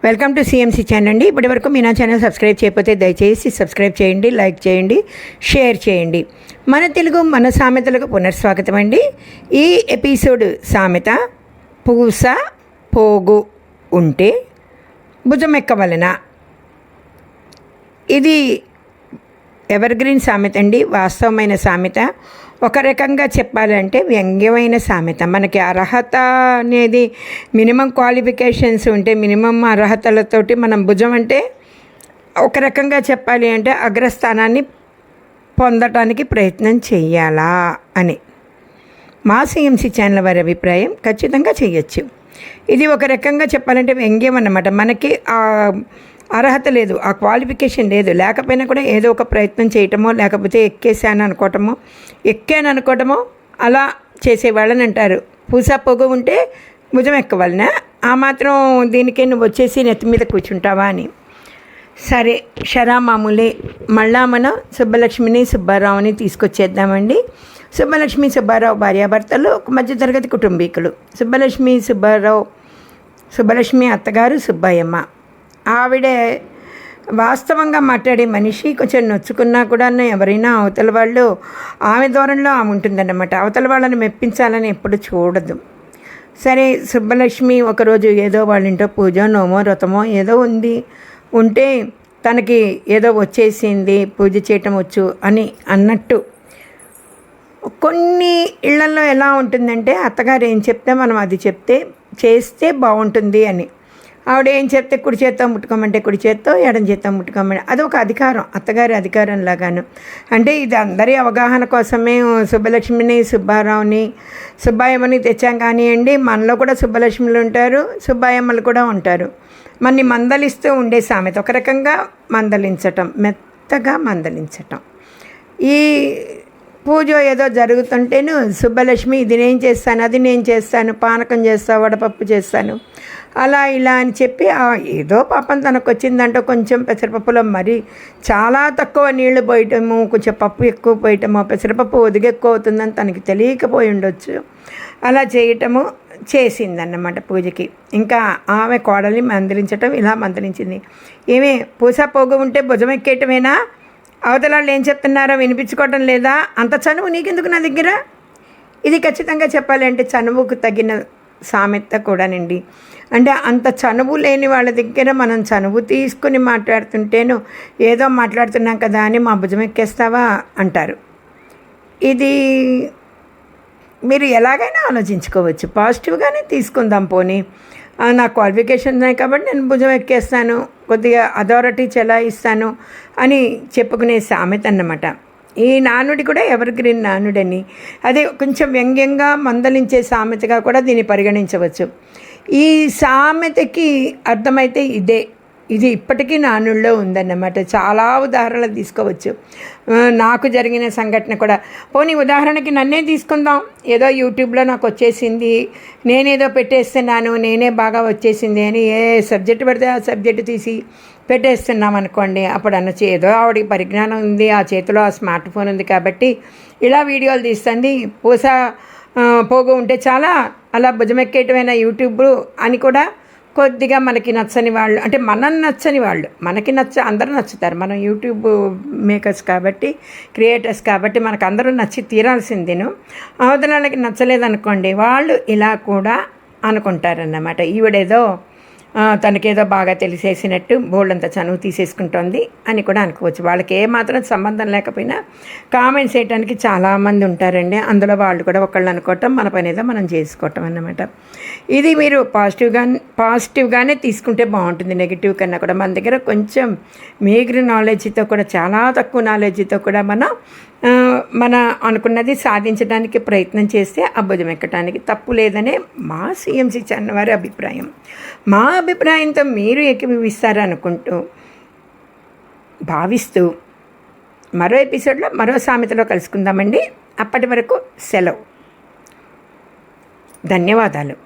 Welcome to CMC channel అండి. ఇప్పటి వరకు మీ నా ఛానల్ సబ్స్క్రైబ్ చేయకపోతే దయచేసి సబ్స్క్రైబ్ చేయండి, లైక్ చేయండి, షేర్ చేయండి. మన తెలుగు మన సామెతలకు పునఃస్వాగతం అండి. ఈ ఎపిసోడ్ సామెత పూస పోగు ఉంటే భుజం ఎక్కవలన. ఇది ఎవర్గ్రీన్ సామెత అండి, వాస్తవమైన సామెత. ఒక రకంగా చెప్పాలంటే వ్యంగ్యమైన సామెత. మనకి అర్హత అనేది మినిమం క్వాలిఫికేషన్స్ ఉంటే మినిమం అర్హతలతోటి మనం భుజం అంటే ఒక రకంగా చెప్పాలి అంటే అగ్రస్థానాన్ని పొందటానికి ప్రయత్నం చెయ్యాలా అని మా సిఎంసి ఛానల్ వారి అభిప్రాయం. ఖచ్చితంగా చేయొచ్చు. ఇది ఒక రకంగా చెప్పాలంటే వ్యంగ్యం అన్నమాట. మనకి అర్హత లేదు, ఆ క్వాలిఫికేషన్ లేదు, లేకపోయినా కూడా ఏదో ఒక ప్రయత్నం చేయటమో లేకపోతే ఎక్కాను అనుకోవటమో అలా చేసేవాళ్ళని అంటారు. పూసా పొగ ఉంటే భుజం ఎక్కవలన. ఆ మాత్రం దీనికే నువ్వు వచ్చేసి నెత్తి మీద కూర్చుంటావా అని. సరే, షరా మామూలే. మళ్ళా మనం సుబ్బలక్ష్మిని సుబ్బారావుని తీసుకొచ్చేద్దామండి. సుబ్బలక్ష్మి సుబ్బారావు భార్యాభర్తలు, ఒక మధ్యతరగతి కుటుంబీకులు. సుబ్బలక్ష్మి అత్తగారు సుబ్బయ్యమ్మ. ఆవిడే వాస్తవంగా మాట్లాడే మనిషి. కొంచెం నొచ్చుకున్నా కూడా ఎవరైనా అవతల వాళ్ళు ఆమె ధోరణిలో ఆమె ఉంటుందన్నమాట. అవతల వాళ్ళని మెప్పించాలని ఎప్పుడు చూడదు. సరే, సుబ్బలక్ష్మి ఒకరోజు ఏదో వాళ్ళ ఇంట్లో పూజ నోమో వ్రతమో ఏదో ఉంటే తనకి ఏదో వచ్చేసింది, పూజ చేయటం వచ్చు అని అన్నట్టు. కొన్ని ఇళ్లలో ఎలా ఉంటుందంటే అత్తగారు ఏం చెప్తే మనం అది చేస్తే బాగుంటుంది అని. ఆవిడ ఏం చెప్తే కుడి చేత్తో ముట్టుకోమంటే కుడి చేత్తో, ఎడం చేత్తో ముట్టుకోమంటే అది ఒక అధికారం, అత్తగారి అధికారం లాగాను. అంటే ఇది అందరి అవగాహన కోసమే సుబ్బలక్ష్మిని సుబ్బారావుని సుబ్బాయమ్మని తెచ్చాం కానివ్వండి. మనలో కూడా సుబ్బలక్ష్మిలు ఉంటారు, సుబ్బాయమ్మలు కూడా ఉంటారు. మనని మందలిస్తూ ఉండే సామెత. ఒక రకంగా మందలించటం, మెత్తగా మందలించటం. ఈ పూజ ఏదో జరుగుతుంటేను సుబ్బలక్ష్మి ఇది నేను చేస్తాను, అది నేను చేస్తాను, పానకం చేస్తాను, వడపప్పు చేస్తాను, అలా ఇలా అని చెప్పి ఏదో పాపం తనకు వచ్చిందంటే కొంచెం పెసరపప్పులో మరి చాలా తక్కువ నీళ్లు పోయటము, కొంచెం పప్పు ఎక్కువ పోయటము, పెసరపప్పు ఒదిగెక్కువ అవుతుందని తనకి తెలియకపోయి ఉండొచ్చు. అలా చేయటము చేసిందన్నమాట పూజకి. ఇంకా ఆమె కోడల్ని మందలించటం ఇలా మందలించింది. ఏమే పూసా పోగు ఉంటే భుజం ఎక్కేయటమేనా? అవతల వాళ్ళు ఏం చెప్తున్నారో వినిపించుకోవటం లేదా? అంత చనువు నీకెందుకు నా దగ్గర? ఇది ఖచ్చితంగా చెప్పాలంటే చనువుకు తగిన సామెత కూడానండి. అంటే అంత చనువు లేని వాళ్ళ దగ్గర మనం చనువు తీసుకుని మాట్లాడుతుంటేను ఏదో మాట్లాడుతున్నాం కదా అని మా భుజం ఎక్కేస్తావా అంటారు. ఇది మీరు ఎలాగైనా ఆలోచించుకోవచ్చు. పాజిటివ్గానే తీసుకుందాం. పోనీ నా క్వాలిఫికేషన్ ఉన్నాయి కాబట్టి నేను భుజం ఎక్కేస్తాను, కొద్దిగా అథారిటీ చెలాయిస్తాను అని చెప్పుకునే సామెత అన్నమాట. ఈ నానుడి కూడా ఎవర్గ్రీన్ నానుడని, అదే కొంచెం వ్యంగ్యంగా మందలించే సామెతగా కూడా దీన్ని పరిగణించవచ్చు. ఈ సామెతకి అర్థమైతే ఇది ఇప్పటికీ నానుల్లో ఉందన్నమాట. చాలా ఉదాహరణలు తీసుకోవచ్చు. నాకు జరిగిన సంఘటన కూడా. పోనీ ఉదాహరణకి నన్నే తీసుకుందాం. ఏదో యూట్యూబ్లో నాకు వచ్చేసింది, నేనేదో పెట్టేస్తున్నాను, నేనే బాగా వచ్చేసింది అని ఏ సబ్జెక్ట్ పడితే ఆ సబ్జెక్టు తీసి పెట్టేస్తున్నాం అనుకోండి. అప్పుడు అనొచ్చు ఏదో ఆవిడకి పరిజ్ఞానం ఉంది, ఆ చేతిలో ఆ స్మార్ట్ ఫోన్ ఉంది కాబట్టి ఇలా వీడియోలు తీస్తుంది, పూసా పోగు ఉంటే చాలా అలా భుజమెక్కేయటమైన యూట్యూబ్ అని కూడా కొద్దిగా మనకి నచ్చని వాళ్ళు, అంటే మనం నచ్చని వాళ్ళు, మనకి అందరూ నచ్చుతారు. మనం యూట్యూబ్ మేకర్స్ కాబట్టి, క్రియేటర్స్ కాబట్టి మనకు అందరూ నచ్చి తీరాల్సిందేను. అవతల వాళ్ళకి నచ్చలేదనుకోండి, వాళ్ళు ఇలా కూడా అనుకుంటారన్నమాట. ఈవిడేదో తనకేదో బాగా తెలిసేసినట్టు బోల్డంత చనువు తీసేసుకుంటోంది అని కూడా అనుకోవచ్చు. వాళ్ళకి ఏమాత్రం సంబంధం లేకపోయినా కామెంట్స్ చేయడానికి చాలామంది ఉంటారండి. అందులో వాళ్ళు కూడా ఒకళ్ళు అనుకోవటం, మన పని ఏదో మనం చేసుకోవటం అన్నమాట. ఇది మీరు పాజిటివ్గానే తీసుకుంటే బాగుంటుంది. నెగిటివ్ కన్నా కూడా మన దగ్గర కొంచెం మీగరి నాలెడ్జ్తో కూడా, చాలా తక్కువ నాలెడ్జ్తో కూడా మన అనుకున్నది సాధించడానికి ప్రయత్నం చేస్తే ఆ భుజం ఎక్కడానికి తప్పు లేదనే మా సిఎంసి ఛానల్ వారి అభిప్రాయం. మా అభిప్రాయంతో మీరు ఏకీభవిస్తారనుకుంటూ భావిస్తూ మరో ఎపిసోడ్లో మరో సామెతలో కలుసుకుందామండి. అప్పటి వరకు సెలవు. ధన్యవాదాలు.